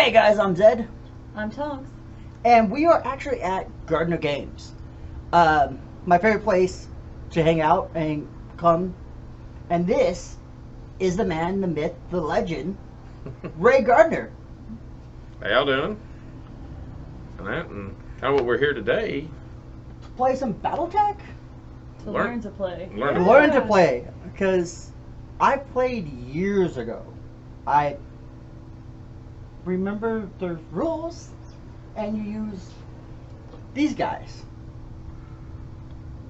Hey guys, I'm Zed, I'm Tonks. and we are actually at Gardner Games. My favorite place to hang out and come. And this is the man, the myth, the legend, Ray Gardner. How y'all doing? And kind of what we're here today. To play some BattleTech? To Learn- learn to play. learn To to learn to play. Because I played years ago. I remember the rules, and you use these guys.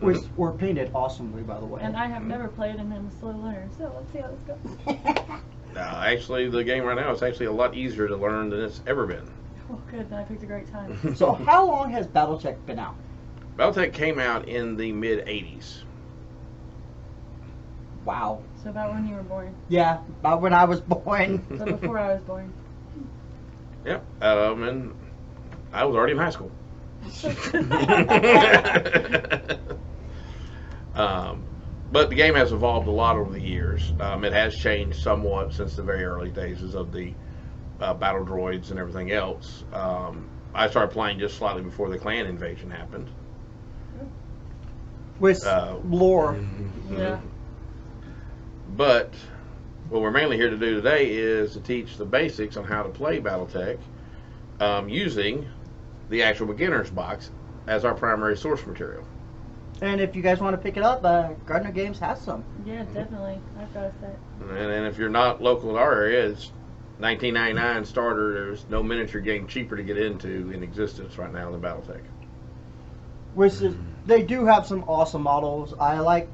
Which were painted awesomely, by the way. And I have never played and I'm a slow learner, so let's see how this goes. Actually, the game right now is actually a lot easier to learn than it's ever been. Oh, good. Then I picked a great time. So how long has BattleTech been out? BattleTech came out in the mid-'80s. Wow. So about when you were born. Yeah, about when I was born. So before I was born. Yep. And I was already in high school. But the game has evolved a lot over the years. It has changed somewhat since the very early days of the battle droids and everything else. I started playing just slightly before the clan invasion happened. With lore. Yeah. But what we're mainly here to do today is to teach the basics on how to play BattleTech using the actual beginner's box as our primary source material. And if you guys want to pick it up, Gardner Games has some. Yeah, definitely. I've got a set. And if you're not local in our area, it's $19.99 starter. There's no miniature game cheaper to get into in existence right now than BattleTech. Which is, they do have some awesome models. I like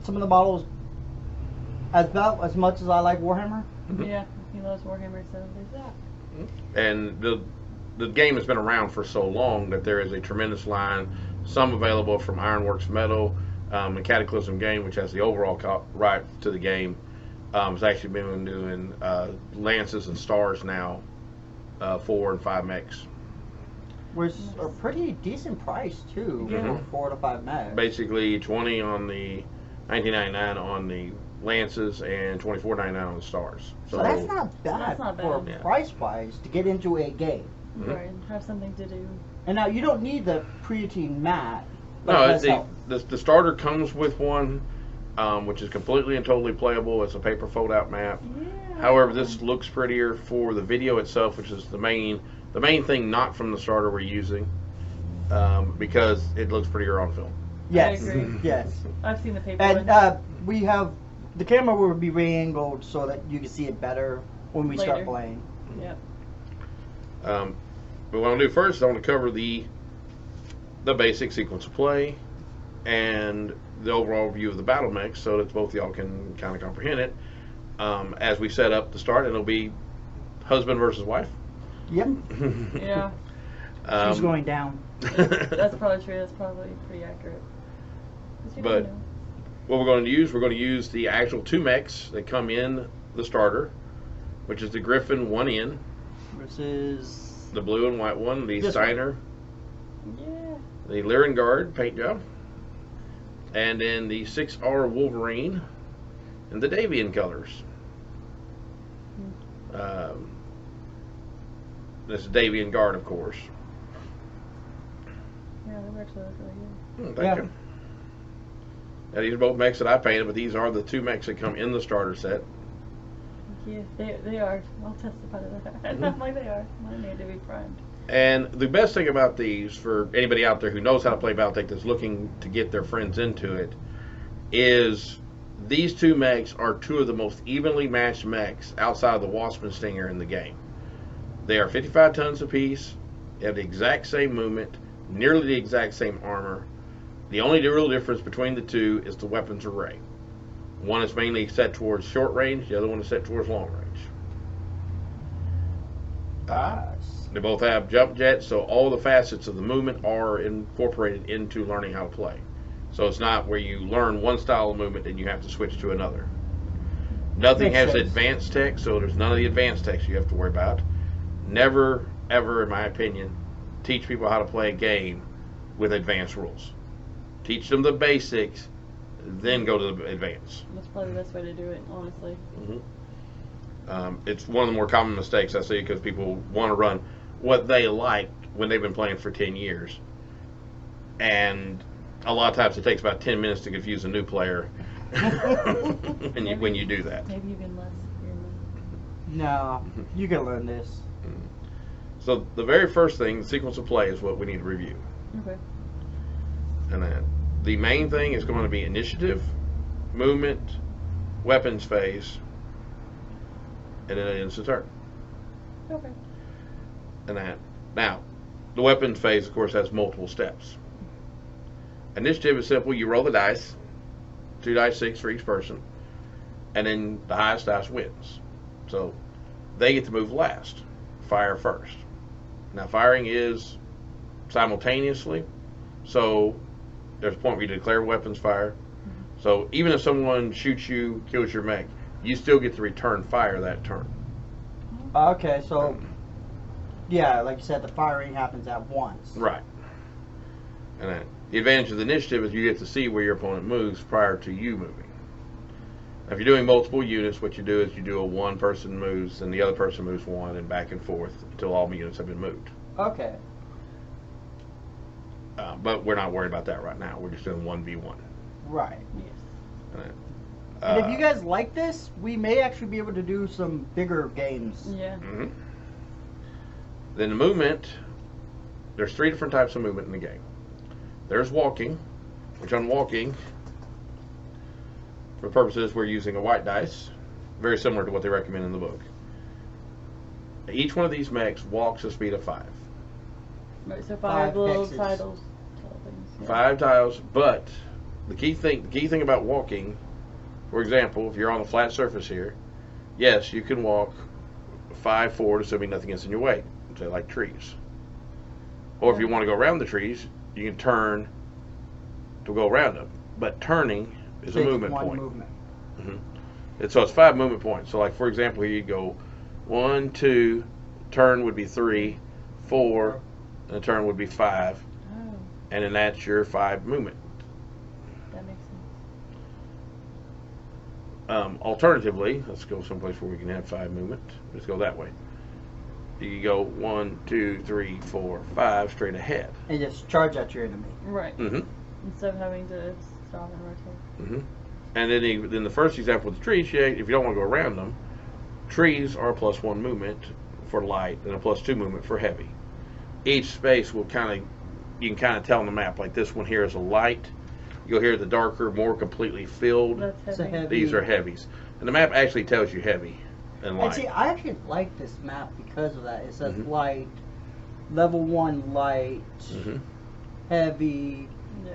some of the models about as much as I like Warhammer. Yeah, he loves Warhammer, so there's that. And the game has been around for so long that there is a tremendous line, some available from Ironworks Metal, and Cataclysm Game, which has the overall right to the game. It's actually been doing lances and stars now, 4 and 5 mechs. Which are a pretty decent price too, Yeah. for 4 to 5 mechs. Basically, 20 on the $19.99 on the lances and $24.99 on the stars. So that's not bad, That's not for bad. Yeah. price wise to get into a game. Right. Have something to do. And now you don't need the pre-team mat. but No, it does help. the starter comes with one, which is completely and totally playable. It's a paper fold-out map. Yeah. However, this looks prettier for the video itself, which is the main thing, not from the starter we're using, because it looks prettier on film. Yes. I agree. Yes. I've seen the paper And one. we have the camera will be re-angled so that you can see it better when we start Later. playing. Yep. But what I'm gonna do first is I want to cover the basic sequence of play and the overall view of the battle mech, so that both of y'all can kind of comprehend it. As we set up to start, it'll be husband versus wife. Yep. Yeah. She's going down. That's probably true. That's probably pretty accurate. 'Cause you But- don't know. What we're going to use the actual 2 mechs that come in the starter, which is the Griffin 1N, Versus the blue and white one, the This one. Steiner, Yeah. the Lyran Guard paint job, and then the 6R Wolverine in the Davian colors. This is Davian Guard, of course. Yeah, they actually look really good. Thank Yeah. you. Now, these are both mechs that I painted, but these are the 2 mechs that come in the starter set. Yeah, they are. I'll testify to that. I'm like, they are. Mine need to be primed. And the best thing about these, for anybody out there who knows how to play BattleTech that's looking to get their friends into it, is these 2 mechs are 2 of the most evenly matched mechs outside of the Wasp and Stinger in the game. They are 55 tons apiece. They have the exact same movement, nearly the exact same armor. The only real difference between the 2 is the weapons array. One is mainly set towards short range, the other one is set towards long range. Nice. They both have jump jets, so all the facets of the movement are incorporated into learning how to play. So it's not where you learn one style of movement and you have to switch to another. Nothing Makes has sense. advanced tech, so there's none of the advanced techs you have to worry about. Never, ever, in my opinion, teach people how to play a game with advanced rules. Teach them the basics, then go to the advanced. That's probably the best way to do it, honestly. It's one of the more common mistakes I see because people want to run what they like when they've been playing for 10 years. And a lot of times it takes about 10 minutes to confuse a new player when you do that. Maybe even less. No, you can learn this. So the very first thing, the sequence of play, is what we need to review. Okay. And then the main thing is going to be initiative, movement, weapons phase, and then it ends the turn. Okay. And that now, the weapons phase, of course, has multiple steps. Initiative is simple. You roll the dice, 2 dice, 6 for each person, and then the highest dice wins. So they get to move last, fire first. Now firing is simultaneously, so there's a point where you declare weapons fire. So even if someone shoots you, kills your mech, you still get to return fire that turn. Okay, so yeah, like you said, the firing happens at once. Right. And then the advantage of the initiative is you get to see where your opponent moves prior to you moving. Now, if you're doing multiple units, what you do is you do a one person moves and the other person moves one and back and forth until all units have been moved. Okay. But we're not worried about that right now. We're just doing 1v1. Right. Yes. And if you guys like this, we may actually be able to do some bigger games. Yeah. Mm-hmm. Then the movement, there's 3 different types of movement in the game. There's walking, which on walking, for purposes, we're using a white dice, very similar to what they recommend in the book. Each one of these mechs walks a speed of 5. Right, so 5 5 little hexes. titles. Things, yeah. 5 tiles, but the key thing about walking, for example, if you're on a flat surface here, yes, you can walk 5 forward, assuming nothing gets in your way, say like trees. Or if you want to go around the trees, you can turn to go around them. But turning is a Takes movement one point. movement. So it's 5 movement points. So like for example, here you go 1, 2, turn would be 3, 4, and the turn would be 5, Oh, and then that's your 5 movement. that makes sense. Alternatively, let's go someplace where we can have 5 movement. Let's go that way. You can go 1, 2, 3, 4, 5 straight ahead. And just charge at your enemy. Right. Mm-hmm. Instead of having to stop and rotate. Mm-hmm. And then the first example with the trees, if you don't want to go around them, trees are a +1 movement for light and a +2 movement for heavy. Each space will you can kind of tell on the map, like this one here is a light. You'll hear the darker, more completely filled. That's It's a heavy. heavy. These are heavies. And the map actually tells you heavy and And light. see, I actually like this map because of that. It says Mhm. light, level 1 light, Mm-hmm. heavy, Yeah.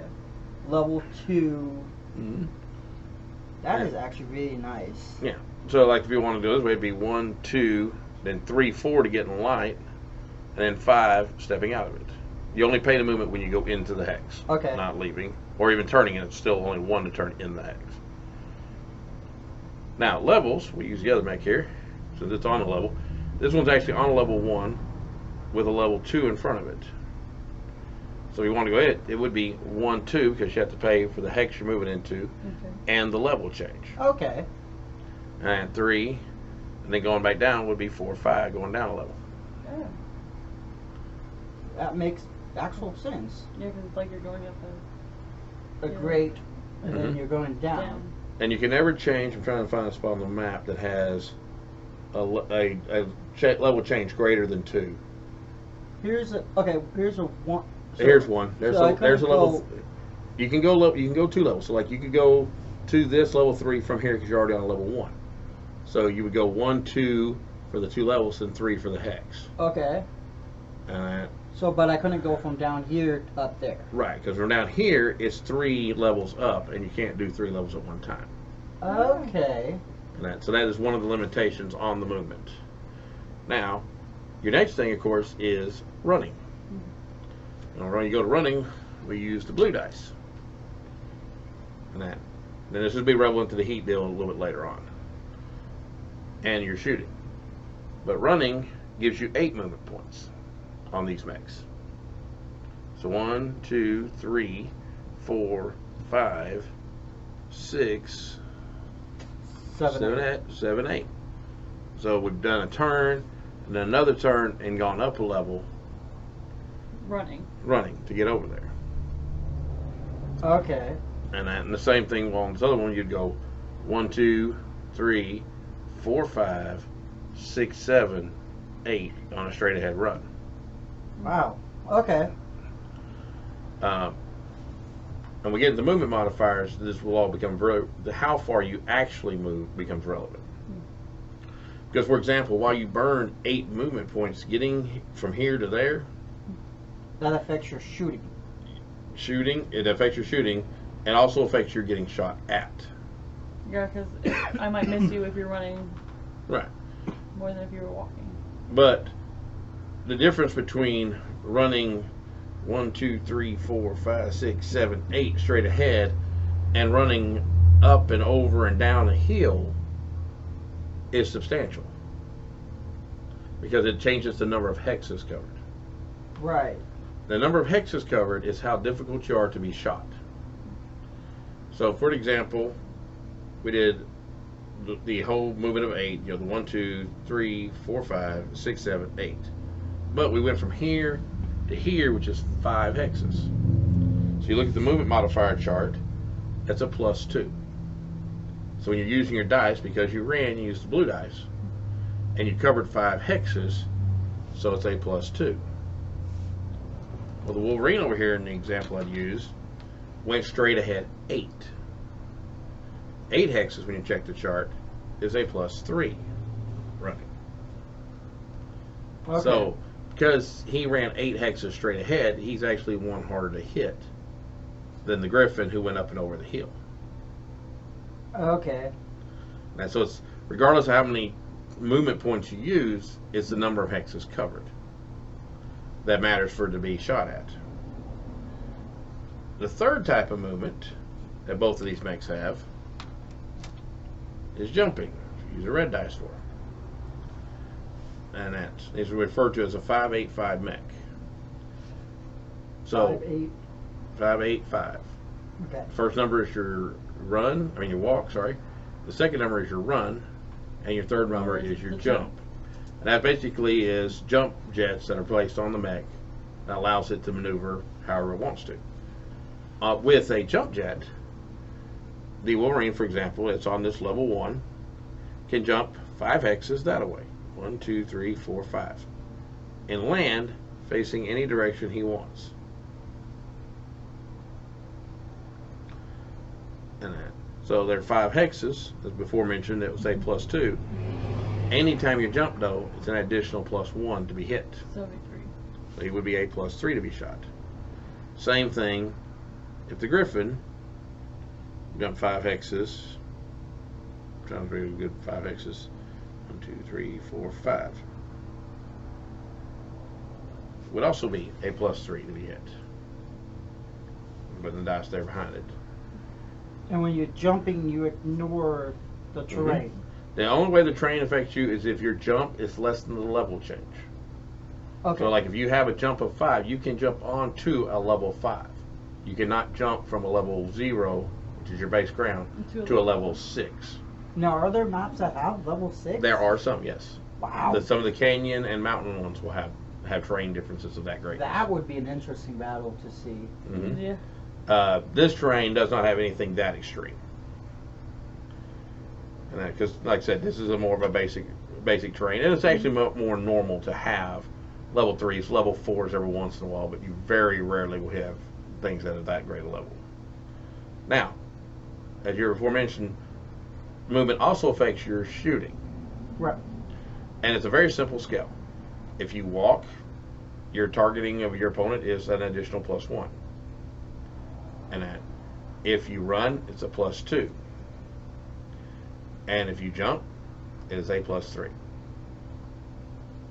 level 2. Mm-hmm. That Yeah. is actually really nice. Yeah. So like if you want to do it this way, it'd be 1, 2, then 3, 4 to get in light, and then 5 stepping out of it. You only pay the movement when you go into the hex. Okay. Not leaving. Or even turning it, it's still only 1 to turn in the hex. Now, levels, we use the other mech here, since it's on a level. This one's actually on a level 1 with a level 2 in front of it. So if you want to go ahead, it would be 1, 2, because you have to pay for the hex you're moving into, Okay. and the level change. Okay. And 3, and then going back down would be 4, 5, going down a level. Oh. That makes actual sense. Yeah, because it's like you're going up A Yeah. grate, and then Mhm. you're going and down. down. And you can never change. I'm trying to find a spot on the map that has level change greater than 2. Here's a one. so- Here's one. There's so I a there's a couldn't level. go- You can go 2 levels. So like you could go to this level 3 from here because you're already on a level 1. So you would go 1, 2 for the 2 levels and 3 for the hex. Okay. And So, but I couldn't go from down here up there. right, because from down here it's 3 levels up, and you can't do 3 levels at one time. Okay. So that is one of the limitations on the movement. Now, your next thing, of course, is running. Now, when you go to running, we use the blue dice. And then this will be relevant to the heat deal a little bit later on. And you're shooting. But running gives you 8 movement points on these mechs. So 1, 2, 3, 4, 5, 6, 7. 7, 8. So we've done a turn, and then another turn, and gone up a level Running. to get over there. Okay. And the same thing on this other one, you'd go 1, 2, 3, 4, 5, 6, 7, 8 on a straight ahead run. Wow. Okay. And we get into movement modifiers, this will all become how far you actually move becomes relevant. Because, for example, while you burn 8 movement points getting from here to there, That affects your shooting. it affects your shooting, and also affects your getting shot at. Yeah, because I might miss you if you're running Right. more than if you were walking. But the difference between running 1, 2, 3, 4, 5, 6, 7, 8 straight ahead and running up and over and down a hill is substantial. Because it changes the number of hexes covered. Right. The number of hexes covered is how difficult you are to be shot. So, for example, we did the whole movement of 8, the 1, 2, 3, 4, 5, 6, 7, 8. But we went from here to here, which is 5 hexes. So you look at the movement modifier chart, that's a +2. So when you're using your dice, because you ran, you used the blue dice, and you covered 5 hexes, so it's a +2. Well, the Wolverine over here in the example I'd used went straight ahead 8. 8 hexes, when you check the chart, is a +3 running. Okay. So, because he ran 8 hexes straight ahead, he's actually one harder to hit than the Griffin who went up and over the hill. Okay. And so it's, regardless of how many movement points you use, it's the number of hexes covered that matters for it to be shot at. The third type of movement that both of these mechs have is jumping. Use a red dice for. And that is referred to as a 5-8-5 mech. So 5, 8. 5-8-5. Okay. First number is your your walk, sorry. The second number is your run, and your third number is your jump. And that basically is jump jets that are placed on the mech that allows it to maneuver however it wants to. With a jump jet, the Wolverine, for example, it's on this level 1, can jump 5 hexes that way. 1, 2, 3, 4, 5. And land facing any direction he wants. And that. So there are 5 hexes, as before mentioned, it was a +2. Anytime you jump, though, it's an additional +1 to be hit. So it'd be 3. So he would be a +3 to be shot. Same thing if the Griffin jumped 5 hexes. Sounds really good. 5 hexes. 1, 2, 3, 4, 5. Would also be a +3 to be hit. But the dice there behind it. And when you're jumping, you ignore the terrain. The only way the terrain affects you is if your jump is less than the level change. Okay. So like if you have a jump of 5, you can jump onto a level 5. You cannot jump from a level 0, which is your base ground, to a level 6. Now, are there maps that have level 6? There are some, yes. Wow. Some of the canyon and mountain ones will have terrain differences of that greatness. That would be an interesting battle to see. Mhm. Yeah. This terrain does not have anything that extreme. And that, because, like I said, this is a more of a basic terrain, and it's actually more normal to have level 3s, level 4s every once in a while, but you very rarely will have things that are that great a level. Now, as you before mentioned, movement also affects your shooting. Right. And it's a very simple scale. If you walk, your targeting of your opponent is an additional +1. And that, if you run, it's a +2. And if you jump, it is a +3.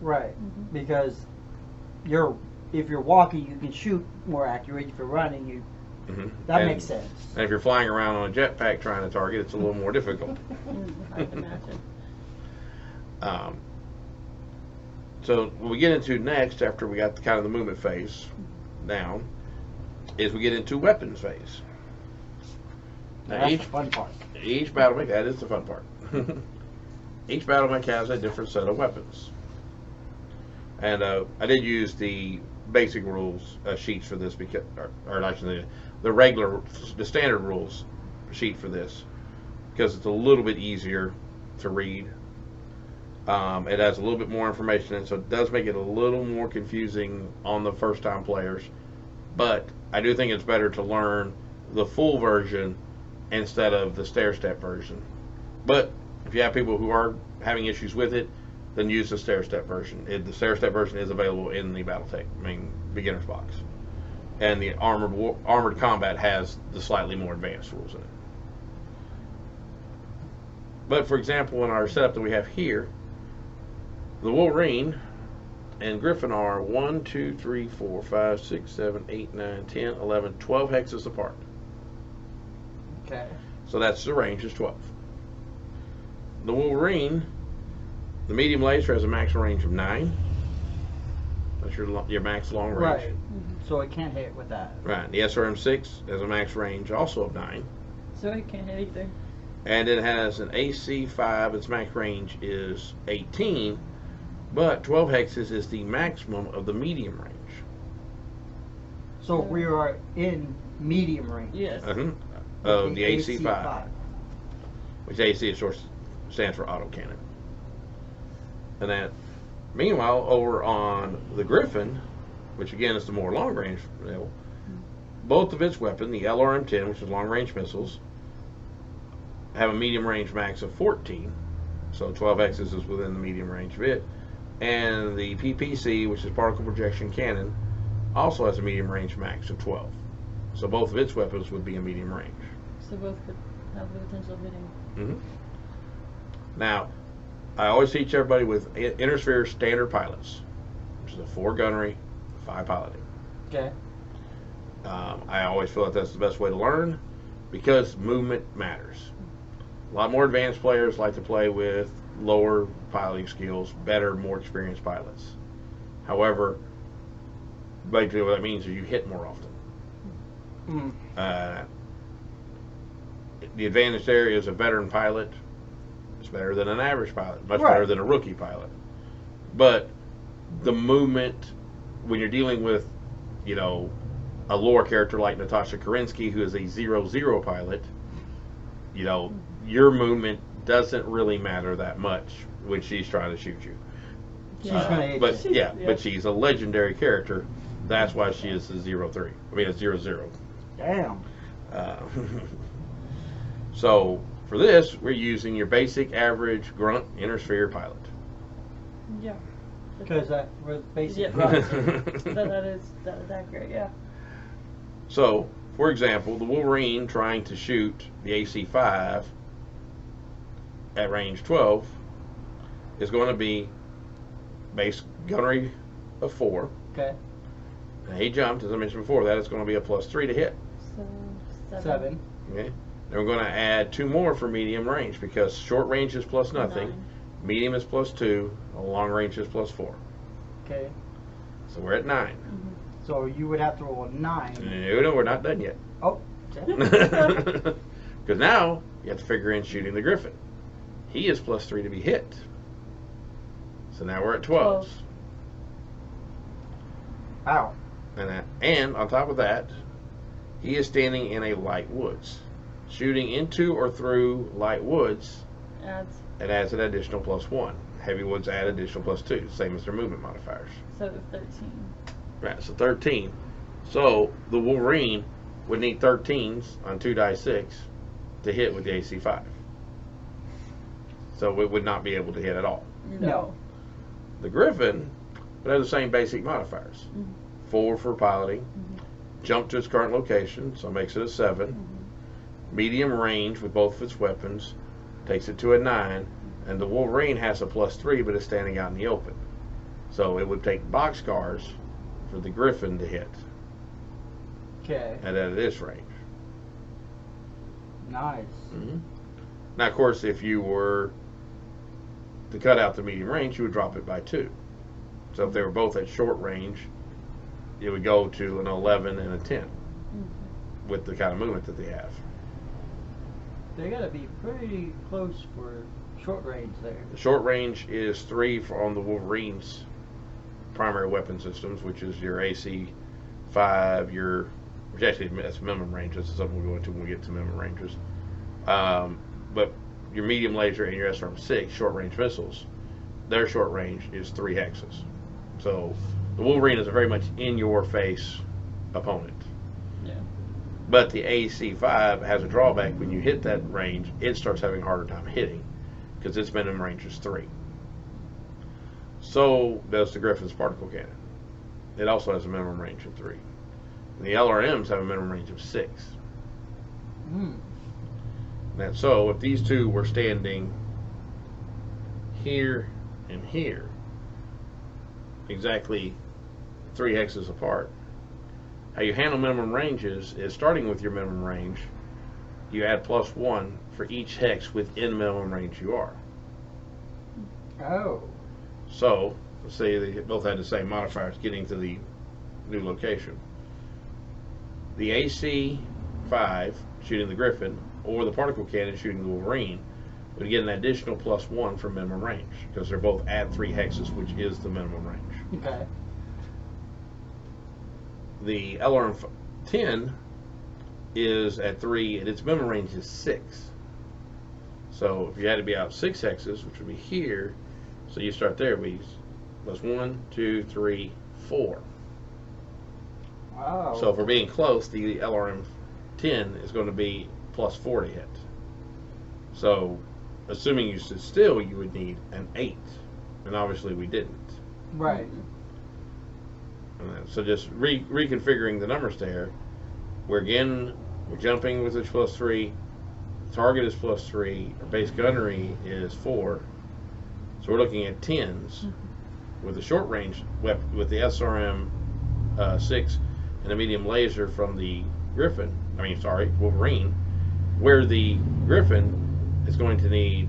Right. Because if you're walking, you can shoot more accurate. If you're running, that makes sense. And if you're flying around on a jetpack trying to target, it's a little more difficult. I can imagine. So what we get into next, after we got the movement phase down, is we get into weapons phase. Now That's the fun part. Each battle mech, that is the fun part. each BattleTech has a different set of weapons. And I did use the basic rules sheets for this, because, or actually the standard rules sheet for this, because it's a little bit easier to read. It has a little bit more information in it, so it does make it a little more confusing on the first time players. But I do think it's better to learn the full version instead of the stair-step version. But if you have people who are having issues with it, then use the stair-step version. The stair-step version is available in the BattleTech main beginner's box. And the Armored Combat has the slightly more advanced rules in it. But for example, in our setup that we have here, the Wolverine and Griffin are 1, 2, 3, 4, 5, 6, 7, 8, 9, 10, 11, 12 hexes apart. Okay. So that's the range is 12. The Wolverine, the medium laser, has a maximum range of 9. That's your max long range. Right. Mm-hmm. So it can't hit with that. Right. The SRM6 has a max range also of 9. So it can't hit either. And it has an AC5. Its max range is 18. But 12 hexes is the maximum of the medium range. So we are in medium range. Yes. Of the AC5. Which AC, of course, stands for autocannon. And then, meanwhile, over on the Griffin, which again is the more long-range, both of its weapons, the LRM-10, which is long-range missiles, have a medium-range max of 14. So 12 hexes is within the medium range of it. And the PPC, which is particle projection cannon, also has a medium range max of 12. So both of its weapons would be in medium range. So both could have the potential of hitting. Mm-hmm. Now, I always teach everybody with Intersphere standard pilots, which is a 4 gunnery, 5 piloting. Okay. I always feel that that's the best way to learn, because movement matters. A lot more advanced players like to play with lower piloting skills, better, more experienced pilots. However, basically what that means is you hit more often. Mm. The advantage there is a veteran pilot is better than an average pilot, much Right. better than a rookie pilot. But the movement, when you're dealing with, a lore character like Natasha Kerensky, who is a 0-0 pilot, your movement doesn't really matter that much when she's trying to shoot you. She's gonna hit But you. yeah, but she's a legendary character. That's why she is a 0-3. I mean, a 0-0. Damn. So for this, we're using your basic average grunt Intersphere pilot. Yeah. Because that was basic. Yeah. Right. That is accurate. Yeah. So, for example, the Wolverine trying to shoot the AC5 at range 12 is going to be base gunnery of 4. Okay. And he jumped, as I mentioned before, that is going to be a +3 to hit. So 7. Okay. Then we're going to add 2 more for medium range, because short range is +0, 9. medium is +2, long range is +4. Okay. So we're at 9. Mm-hmm. So you would have to roll a 9. No, we're not done yet. Oh. Because now you have to figure in shooting the Griffin. He is +3 to be hit. So now we're at 12. Ow. And on top of that, he is standing in a light woods. Shooting into or through light woods, it adds an additional +1. Heavy woods add additional +2, same as their movement modifiers. So 13. Right, so 13. So the Wolverine would need 13s on 2d6 to hit with the AC5. So it would not be able to hit at all. No. The Griffin would have the same basic modifiers. Mm-hmm. 4 for piloting, Mm-hmm. jump to its current location, so it makes it a 7. Mm-hmm. Medium range with both of its weapons takes it to a 9. And the Wolverine has a +3, but is standing out in the open. So it would take boxcars for the Griffin to hit Okay. at this range. Nice. Mm-hmm. Now, of course, if you were to cut out the medium range, you would drop it by 2. So if they were both at short range, it would go to an 11 and a 10 Mm-hmm. with the kind of movement that they have. They gotta be pretty close for short range there? The short range is 3 on the Wolverine's primary weapon systems, which is your AC-5, which actually that's minimum range. That's something we'll go into when we get to minimum ranges. But your medium laser and your SRM-6 short range missiles, their short range is 3 hexes. So the Wolverine is a very much in your face opponent. Yeah. But the AC-5 has a drawback. When you hit that range, it starts having a harder time hitting because its minimum range is 3. So does the Griffin's particle cannon. It also has a minimum range of 3. And the LRMs have a minimum range of 6. And so if these two were standing here and here, exactly 3 hexes apart, how you handle minimum ranges is starting with your minimum range, you add +1 for each hex within minimum range you are. Oh. So, let's say they both had the same modifiers getting to the new location. The AC-5 shooting the Griffin or the particle cannon shooting the Wolverine would get an additional +1 for minimum range because they're both at 3 hexes, which is the minimum range. Okay. The LRM-10 is at 3 and its minimum range is 6. So if you had to be out 6 hexes, which would be here, so you start there, we +1, 2, 3, 4. Wow. So if we're being close, the LRM-10 is going to be +4 to hit. So assuming you stood still, you would need an 8, and obviously we didn't. Right. So just reconfiguring the numbers there, we're jumping with its +3, target is +3, our base gunnery is 4, so we're looking at 10s with the short range weapon, with the SRM-6 and a medium laser from the Wolverine, where the Griffin is going to need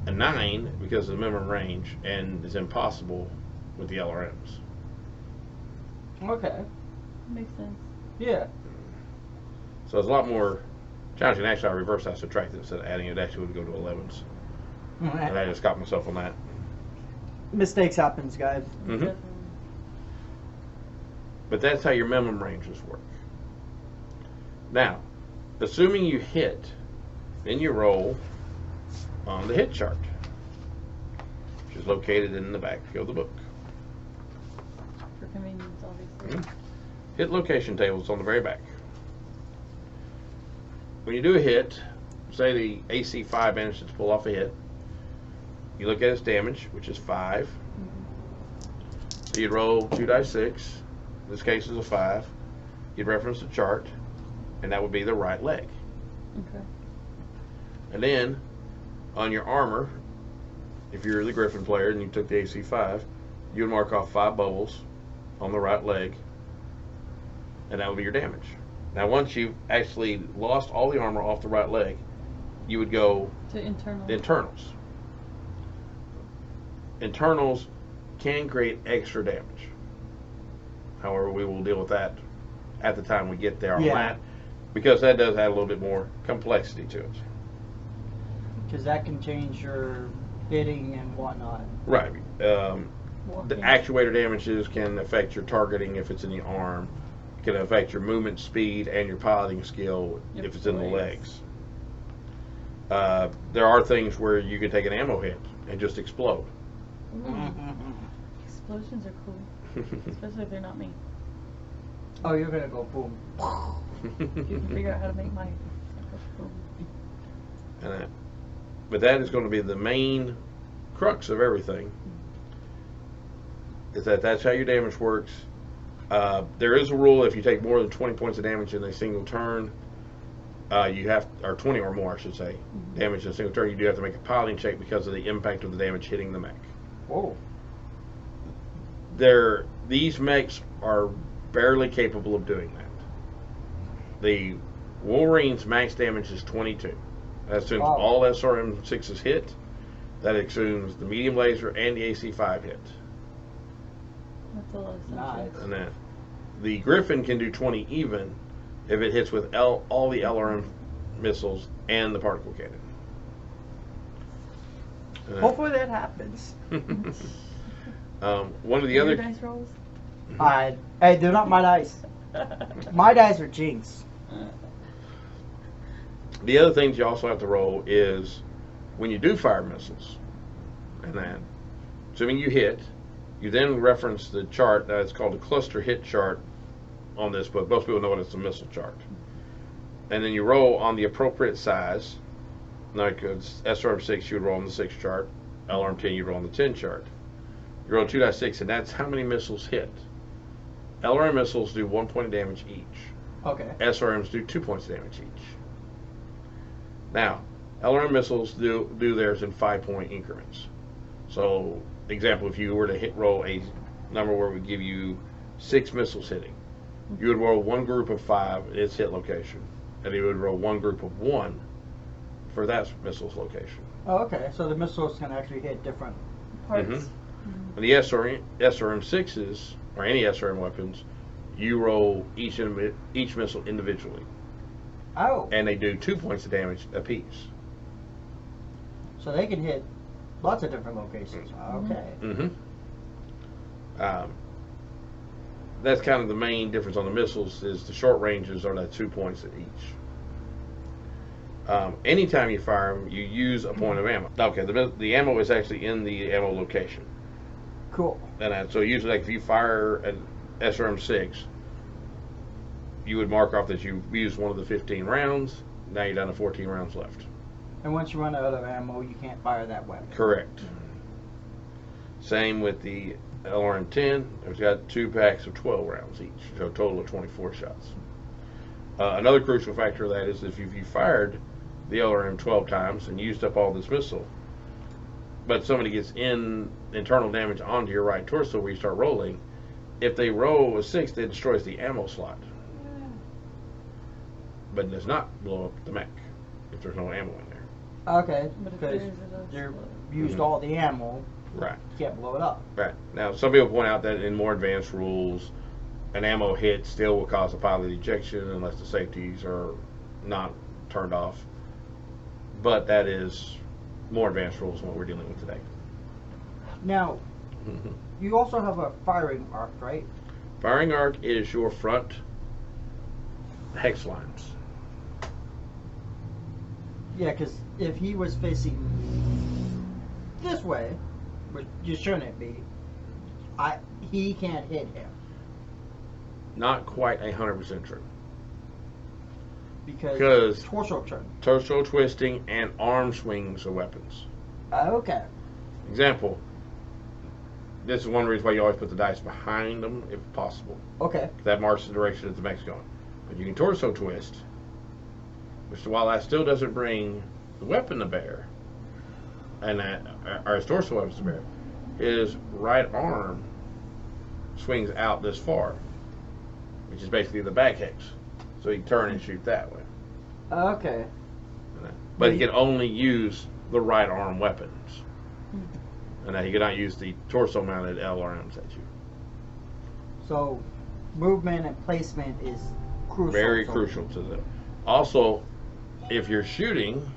a 9 because of the minimum range and is impossible with the LRMs. Okay. Makes sense. Yeah. So it's a lot more challenging. Actually, I reversed that, subtracted instead of adding it. Actually would go to 11s. And I just caught myself on that. Mistakes happens, guys. Definitely. But that's how your minimum ranges work. Now, assuming you hit, then you roll on the hit chart, which is located in the back of the book. For convenience, obviously. Hit location tables on the very back. When you do a hit, say the AC-5 manages to pull off a hit, you look at its damage, which is 5. So you'd roll 2 dice 6. In this case is a 5. You'd reference the chart, and that would be the right leg. Okay. And then on your armor, if you're the Griffin player and you took the AC-5, you would mark off 5 bubbles on the right leg, and that would be your damage. Now once you've actually lost all the armor off the right leg, you would go To internal. the internals. Internals can create extra damage. However, we will deal with that at the time we get there on that, because that does add a little bit more complexity to it. Because that can change your hitting and whatnot. Right. The Walking. actuator damages can affect your targeting if it's in the arm. It can affect your movement speed and your piloting skill if it's in the legs. There are things where you can take an ammo hit and just explode. Ooh. Explosions are cool, especially if they're not me. Oh, you're gonna go boom. If you can figure out how to make my boom. But that is going to be the main crux of everything. Is that's how your damage works. There is a rule: if you take more than 20 points of damage in a single turn, you have, or 20 or more, I should say, damage in a single turn, you do have to make a piloting check because of the impact of the damage hitting the mech. Whoa. These mechs are barely capable of doing that. The Wolverine's max damage is 22. That assumes all SRM-6s hit. That assumes the medium laser and the AC-5 hit. That's a lot of Nice. And that the Griffin can do 20 even if it hits with all the LRM missiles and the particle cannon. Hopefully that happens. One of the Your other dice rolls. Hey, they're not my dice. My dice are Jinx. The other things you also have to roll is when you do fire missiles, and then, assuming you hit, you then reference the chart. It's called a cluster hit chart on this book. Most people know it as a missile chart. And then you roll on the appropriate size. Like SRM6, you would roll on the 6 chart. LRM10, you roll on the 10 chart. You roll 2 dice 6, and that's how many missiles hit. LRM missiles do 1 point of damage each. Okay. SRMs do 2 points of damage each. Now, LRM missiles do theirs in 5-point increments. So, example, if you were to roll a number where we give you 6 missiles hitting, you would roll one group of 5 at its hit location, and you would roll one group of 1 for that missile's location. Oh, okay. So the missiles can actually hit different Parts. Mm-hmm. And the SRM6s, or any SRM weapons, you roll each missile individually. Oh. And they do 2 points of damage apiece. So they can hit lots of different locations. Okay. Mm-hmm. That's kind of the main difference on the missiles is the short ranges are that 2 points at each. Anytime you fire them, you use a point of ammo. Okay, the ammo is actually in the ammo location. Cool. And so usually, like if you fire an SRM6, you would mark off that you've used one of the 15 rounds. Now you're down to 14 rounds left. And once you run out of ammo, you can't fire that weapon. Correct. Same with the LRM-10. It's got 2 packs of 12 rounds each, so a total of 24 shots. Another crucial factor of that is if you fired the LRM 12 times and used up all this missile, but somebody gets internal damage onto your right torso where you start rolling, if they roll a 6, it destroys the ammo slot. But it does not blow up the mech if there's no ammo in there. Okay, because you used all the ammo. Right. You can't blow it up. Right. Now, some people point out that in more advanced rules, an ammo hit still will cause a pilot ejection unless the safeties are not turned off. But that is more advanced rules than what we're dealing with today. Now, you also have a firing arc, right? Firing arc is your front hex lines. Yeah, because if he was facing this way, which you shouldn't be, he can't hit him. Not quite 100% true. Because torso turn. Torso twisting and arm swings are weapons. Okay. Example, this is one reason why you always put the dice behind them if possible. Okay. That marks the direction that the mech's going. But you can torso twist, which while that still doesn't bring the weapon to bear, and or his torso weapons to bear, his right arm swings out this far, which is basically the back hex. So he can turn and shoot that way. Okay. But he can only use the right arm weapons. And he cannot use the torso mounted LRMs at you. So movement and placement is crucial. Very crucial to them. Also, if you're shooting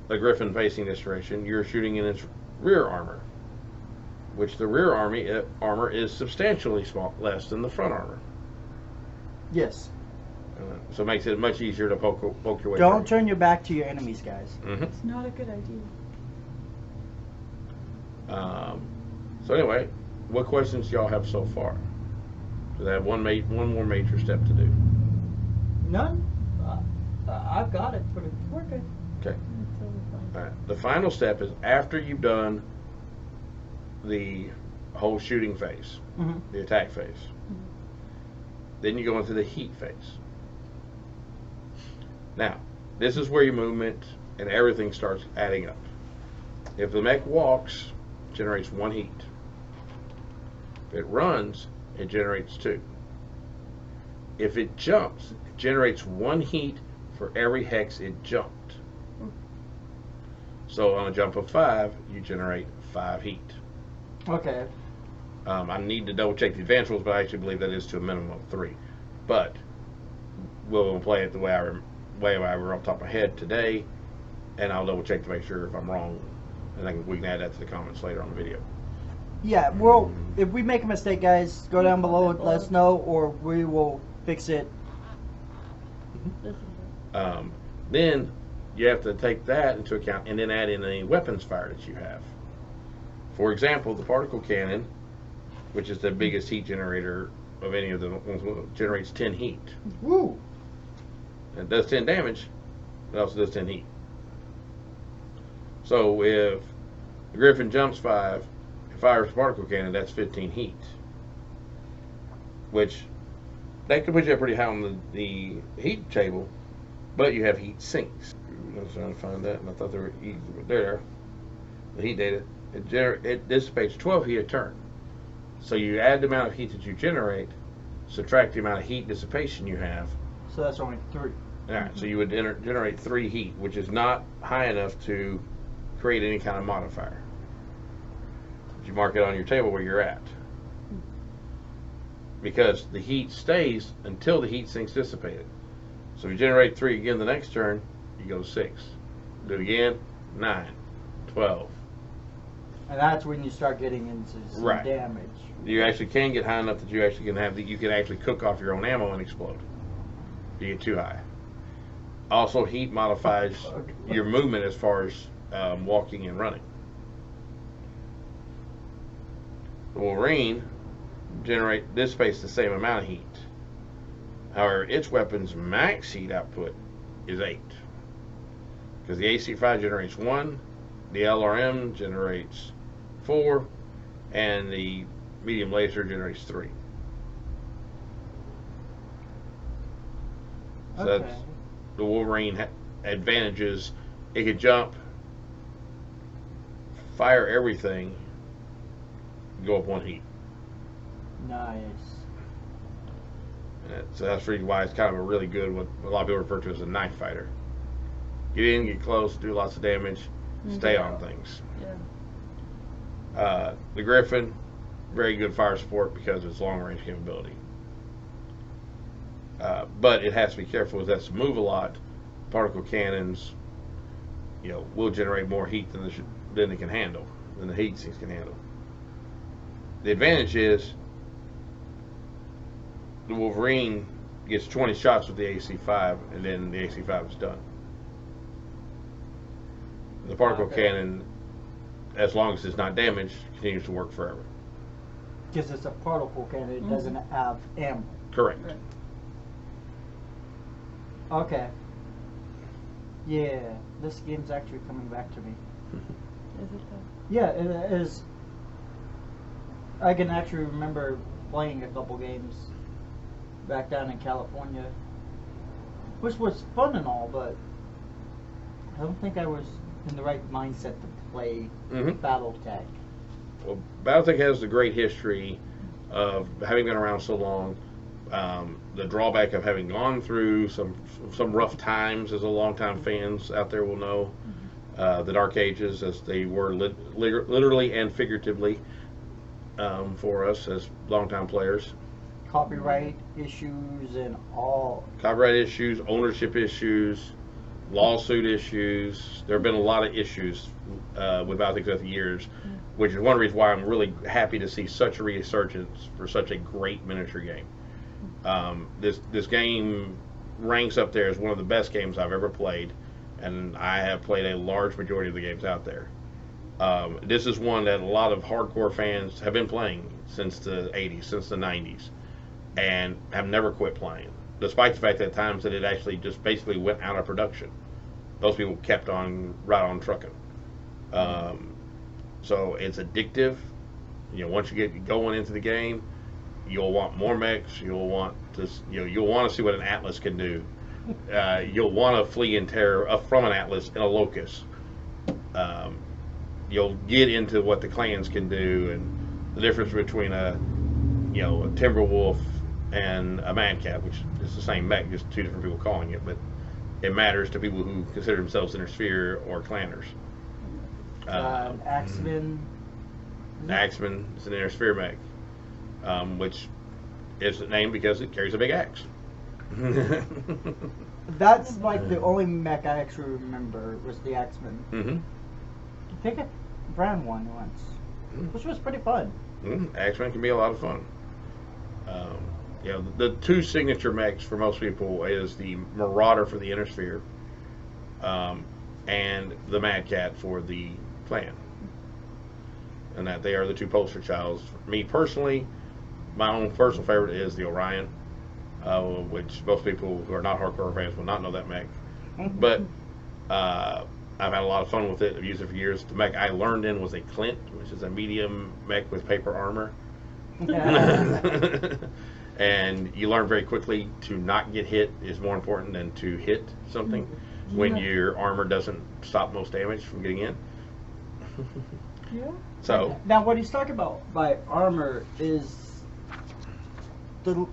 the Griffin facing this direction, you're shooting in its rear armor, which the rear armor is substantially less than the front armor. Yes. So it makes it much easier to poke your way. Don't turn your back to your enemies, guys. Mm-hmm. It's not a good idea. So anyway, what questions do y'all have so far? So they have one more major step to do. None. I've got it. We're good. Okay. That's totally fine. All right. The final step is after you've done the whole shooting phase, the attack phase. Then you go into the heat phase. Now, this is where your movement and everything starts adding up. If the mech walks, it generates 1 heat. If it runs, it generates 2. If it jumps, it generates 1 heat for every hex it jumped. So on a jump of 5, you generate 5 heat. Okay. I need to double check the advanced rules, but I actually believe that is to a minimum of 3. But we'll play it the way I remember off the top of my head today, and I'll double check to make sure if I'm wrong and we can add that to the comments later on the video. Yeah, well, if we make a mistake, guys, go down below and let us know, or we will fix it. This is it. Then you have to take that into account and then add in any weapons fire that you have. For example, the particle cannon, which is the biggest heat generator of any of the ones, generates 10 heat. Woo! It does 10 damage, it also does 10 heat. So if the Griffin jumps 5 and fires a particle cannon, that's 15 heat. Which, that could put you up pretty high on the heat table, but you have heat sinks. I was trying to find that, and I thought they were easy. There, the heat data. It dissipates 12 heat a turn. So you add the amount of heat that you generate, subtract the amount of heat dissipation you have. So that's only 3. Alright, so you would generate 3 heat, which is not high enough to create any kind of modifier. But you mark it on your table where you're at. Because the heat stays until the heat sink's dissipated. So if you generate 3 again the next turn, you go 6. Do it again, 9, 12. And that's when you start getting into some Right. damage. You actually can get high enough that you actually can have you can actually cook off your own ammo and explode. You get too high. Also, heat modifies your movement as far as walking and running. The Wolverine dissipates the same amount of heat. However, its weapon's max heat output is 8. Because the AC-5 generates 1, the LRM generates 4, and the medium laser generates 3. So Okay. that's the Wolverine advantages. It could jump, fire everything, go up 1 heat. Nice. So that's the reason why it's kind of a really good, what a lot of people refer to as a knife fighter. Get in, get close, do lots of damage, stay on things. Yeah. The Griffin, very good fire support because of its long range capability. But it has to be careful, as that's to move a lot. Particle cannons, will generate more heat than it can handle, than the heat sinks can handle. The advantage is the Wolverine gets 20 shots with the AC-5, and then the AC-5 is done. The particle cannon, as long as it's not damaged, continues to work forever. Because it's a particle cannon, it doesn't have ammo. Correct. Right. Okay. Yeah, this game's actually coming back to me. Is it though? Yeah, it is. I can actually remember playing a couple games back down in California, which was fun and all, but I don't think I was in the right mindset to play BattleTech. Well, BattleTech has the great history of having been around so long. The drawback of having gone through some rough times, as a longtime fans out there will know, the Dark Ages, as they were literally and figuratively for us as longtime players. Copyright issues and all. Copyright issues, ownership issues, lawsuit issues. There have been a lot of issues with BattleTech throughout the years, which is one reason why I'm really happy to see such a resurgence for such a great miniature game. This game ranks up there as one of the best games I've ever played, and I have played a large majority of the games out there. This is one that a lot of hardcore fans have been playing since the 80s, since the 90s, and have never quit playing, despite the fact that at times that it actually just basically went out of production. Those people kept on right on trucking. So it's addictive. Once you get going into the game, you'll want more mechs. You'll want to, you'll want to see what an Atlas can do. You'll want to flee in terror from an Atlas and a Locust. You'll get into what the clans can do and the difference between a Timberwolf and a Madcap, which is the same mech, just two different people calling it, but it matters to people who consider themselves Intersphere or Clanners. Axeman. Axeman is an Intersphere mech, which is named because it carries a big axe. That's like the only mech I actually remember was the Axeman. Mm-hmm. I think ran one once, which was pretty fun. X-Men can be a lot of fun. You know, the two signature mechs for most people is the Marauder for the Inner Sphere, and the Mad Cat for the Clan. And that they are the two poster childs. For me personally, my own personal favorite is the Orion, which most people who are not hardcore fans will not know that mech. But I've had a lot of fun with it. I've used it for years. The mech I learned in was a Clint, which is a medium mech with paper armor. And you learn very quickly to not get hit is more important than to hit something when your armor doesn't stop most damage from getting in. Yeah. So now, what he's talking about by armor is the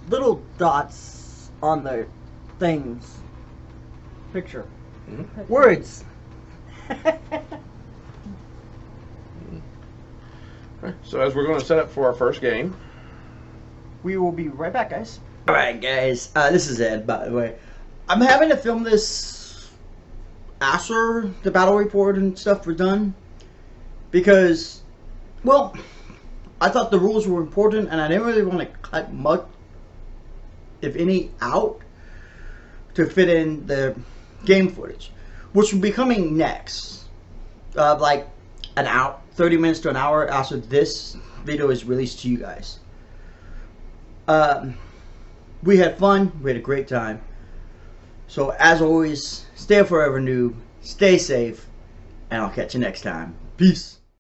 little dots on the things. Picture. Words. So as we're going to set up for our first game, We will be right back, guys. Alright, guys. This is Ed, by the way. I'm having to film this after the battle report and stuff were done. Because, well, I thought the rules were important and I didn't really want to cut much, if any, out to fit in the game footage. Which will be coming next. Like an hour, 30 minutes to an hour after this video is released to you guys. We had fun. We had a great time. So as always, stay forever new, stay safe, and I'll catch you next time. Peace.